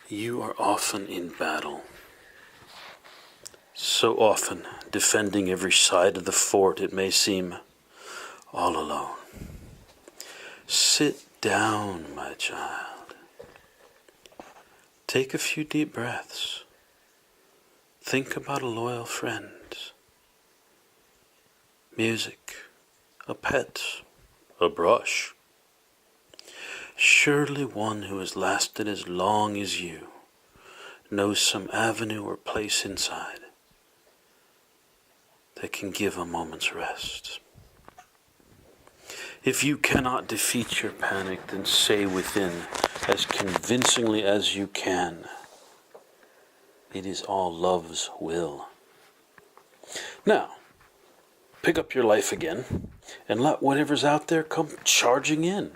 You are often in battle, so often defending every side of the fort it may seem, all alone. Sit down, my child. Take a few deep breaths. Think about a loyal friend. Music, a pet, a brush. Surely one who has lasted as long as you knows some avenue or place inside that can give a moment's rest. If you cannot defeat your panic, then say within as convincingly as you can, it is all love's will. Now, pick up your life again and let whatever's out there come charging in.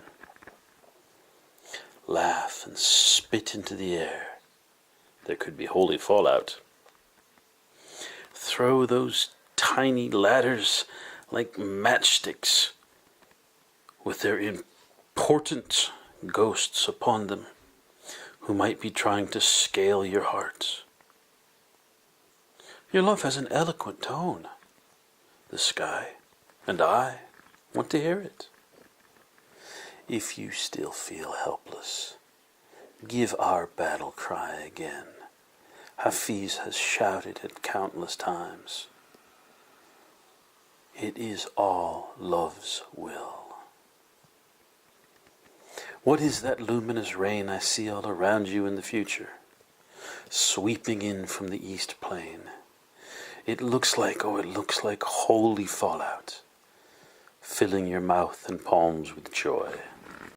Laugh and spit into the air. There could be holy fallout. Throw those tiny ladders like matchsticks with their important ghosts upon them who might be trying to scale your heart. Your love has an eloquent tone. The sky and I want to hear it. If you still feel helpless, give our battle cry again. Hafiz has shouted it countless times. It is all love's will. What is that luminous rain I see all around you in the future, sweeping in from the east plain? It looks like holy fallout, filling your mouth and palms with joy.